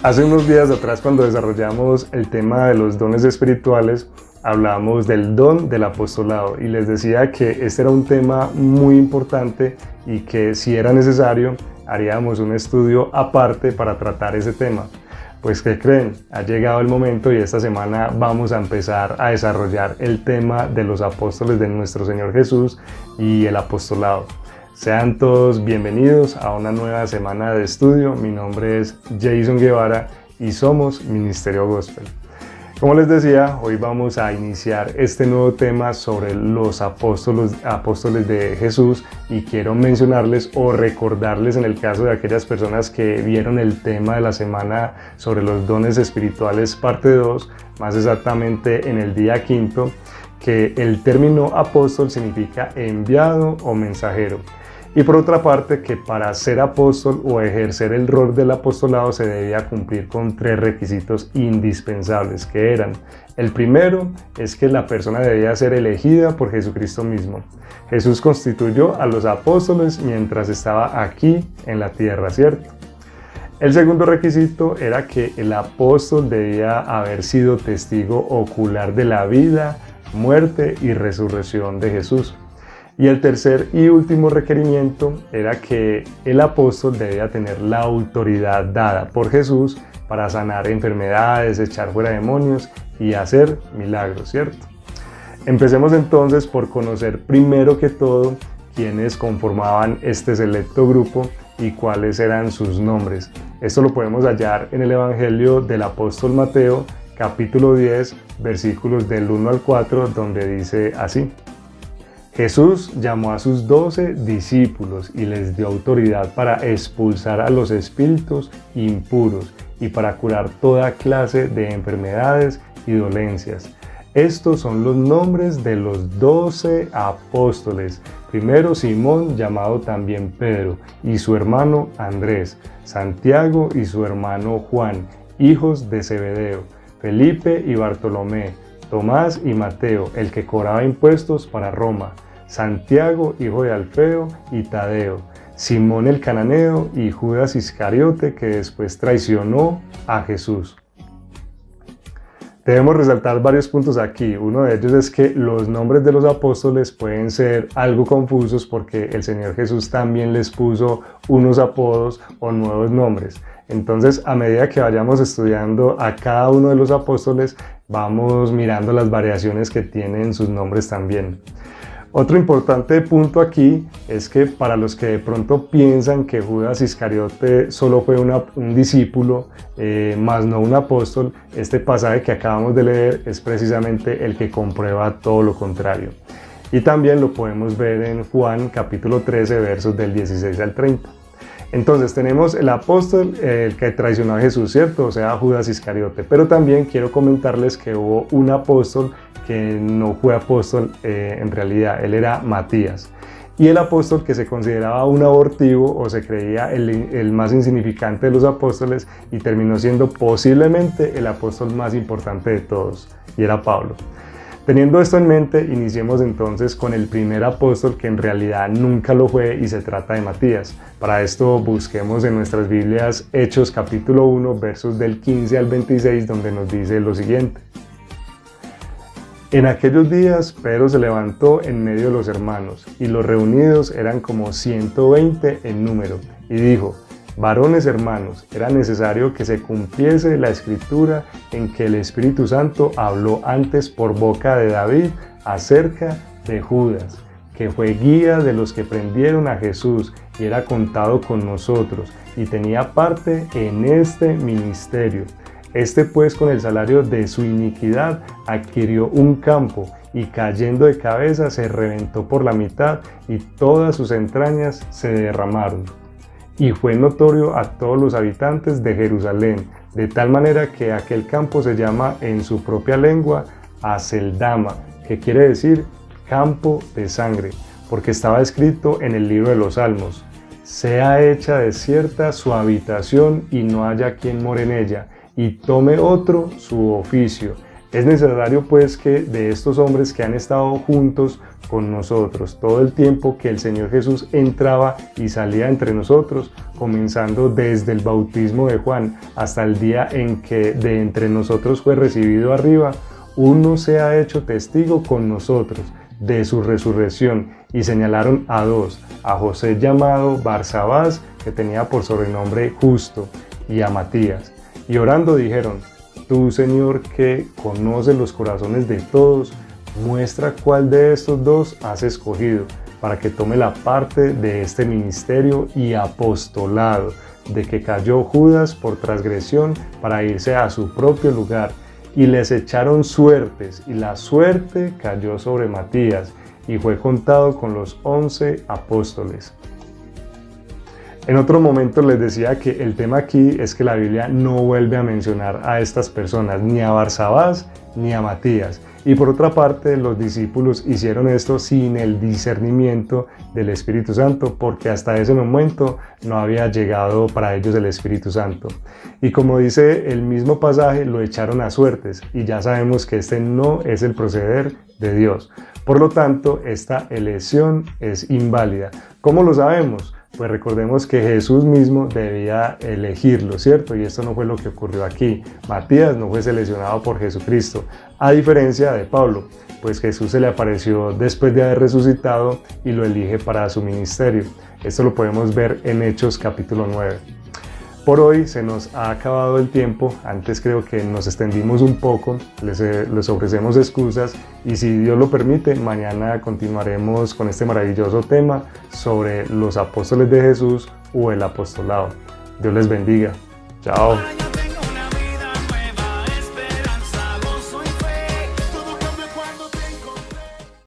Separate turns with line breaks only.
Hace unos días atrás, cuando desarrollamos el tema de los dones espirituales, hablamos del don del apostolado y les decía que este era un tema muy importante y que si era necesario haríamos un estudio aparte para tratar ese tema. Pues ¿qué creen? Ha llegado el momento y esta semana vamos a empezar a desarrollar el tema de los apóstoles de nuestro Señor Jesús y el apostolado. Sean todos bienvenidos a una nueva semana de estudio. Mi nombre es Jason Guevara y somos Ministerio Gospel. Como les decía, hoy vamos a iniciar este nuevo tema sobre los apóstoles de Jesús y quiero mencionarles o recordarles en el caso de aquellas personas que vieron el tema de la semana sobre los dones espirituales parte 2, más exactamente en el día 5, que el término apóstol significa enviado o mensajero. Y por otra parte, que para ser apóstol o ejercer el rol del apostolado se debía cumplir con 3 requisitos indispensables, que eran: el primero es que la persona debía ser elegida por Jesucristo mismo. Jesús constituyó a los apóstoles mientras estaba aquí en la tierra, ¿cierto? El segundo requisito era que el apóstol debía haber sido testigo ocular de la vida, muerte y resurrección de Jesús. Y el tercer y último requerimiento era que el apóstol debía tener la autoridad dada por Jesús para sanar enfermedades, echar fuera demonios y hacer milagros, ¿cierto? Empecemos entonces por conocer primero que todo quiénes conformaban este selecto grupo y cuáles eran sus nombres. Esto lo podemos hallar en el Evangelio del apóstol Mateo, capítulo 10, versículos del 1 al 4, donde dice así: Jesús llamó a sus 12 discípulos y les dio autoridad para expulsar a los espíritus impuros y para curar toda clase de enfermedades y dolencias. Estos son los nombres de los 12 apóstoles. Primero Simón, llamado también Pedro, y su hermano Andrés, Santiago y su hermano Juan, hijos de Zebedeo, Felipe y Bartolomé, Tomás y Mateo, el que cobraba impuestos para Roma, Santiago, hijo de Alfeo y Tadeo, Simón el cananeo y Judas Iscariote, que después traicionó a Jesús. Debemos resaltar varios puntos aquí. Uno de ellos es que los nombres de los apóstoles pueden ser algo confusos porque el Señor Jesús también les puso unos apodos o nuevos nombres. Entonces, a medida que vayamos estudiando a cada uno de los apóstoles, vamos mirando las variaciones que tienen sus nombres también. Otro importante punto aquí es que para los que de pronto piensan que Judas Iscariote solo fue un discípulo, más no un apóstol, este pasaje que acabamos de leer es precisamente el que comprueba todo lo contrario. Y también lo podemos ver en Juan capítulo 13, versos del 16 al 30. Entonces tenemos el apóstol, el que traicionó a Jesús, ¿cierto? O sea, Judas Iscariote. Pero también quiero comentarles que hubo un apóstol que no fue apóstol en realidad, él era Matías. Y el apóstol que se consideraba un abortivo o se creía el más insignificante de los apóstoles y terminó siendo posiblemente el apóstol más importante de todos, y era Pablo. Teniendo esto en mente, iniciemos entonces con el primer apóstol que en realidad nunca lo fue y se trata de Matías. Para esto busquemos en nuestras Biblias Hechos capítulo 1, versos del 15 al 26, donde nos dice lo siguiente. En aquellos días Pedro se levantó en medio de los hermanos, y los reunidos eran como 120 en número, y dijo: varones hermanos, era necesario que se cumpliese la escritura en que el Espíritu Santo habló antes por boca de David acerca de Judas, que fue guía de los que prendieron a Jesús y era contado con nosotros y tenía parte en este ministerio. Este pues con el salario de su iniquidad adquirió un campo y cayendo de cabeza se reventó por la mitad y todas sus entrañas se derramaron. Y fue notorio a todos los habitantes de Jerusalén, de tal manera que aquel campo se llama en su propia lengua Aceldama, que quiere decir campo de sangre, porque estaba escrito en el libro de los Salmos: sea hecha desierta su habitación y no haya quien more en ella, y tome otro su oficio. Es necesario pues que de estos hombres que han estado juntos con nosotros todo el tiempo que el Señor Jesús entraba y salía entre nosotros, comenzando desde el bautismo de Juan hasta el día en que de entre nosotros fue recibido arriba, uno se ha hecho testigo con nosotros de su resurrección, y señalaron a dos, a José llamado Barsabás, que tenía por sobrenombre Justo, y a Matías. Y orando dijeron: Tú, Señor, que conoces los corazones de todos, muestra cuál de estos dos has escogido, para que tome la parte de este ministerio y apostolado, de que cayó Judas por transgresión para irse a su propio lugar. Y les echaron suertes, y la suerte cayó sobre Matías, y fue contado con los 11 apóstoles. En otro momento les decía que el tema aquí es que la Biblia no vuelve a mencionar a estas personas, ni a Barsabás ni a Matías. Y por otra parte, los discípulos hicieron esto sin el discernimiento del Espíritu Santo, porque hasta ese momento no había llegado para ellos el Espíritu Santo. Y como dice el mismo pasaje, lo echaron a suertes, y ya sabemos que este no es el proceder de Dios. Por lo tanto, esta elección es inválida. ¿Cómo lo sabemos? Pues recordemos que Jesús mismo debía elegirlo, ¿cierto? Y esto no fue lo que ocurrió aquí. Matías no fue seleccionado por Jesucristo, a diferencia de Pablo, pues Jesús se le apareció después de haber resucitado y lo elige para su ministerio. Esto lo podemos ver en Hechos capítulo 9. Por hoy se nos ha acabado el tiempo. Antes creo que nos extendimos un poco, les ofrecemos excusas, y si Dios lo permite, mañana continuaremos con este maravilloso tema sobre los apóstoles de Jesús o el apostolado. Dios les bendiga. Chao.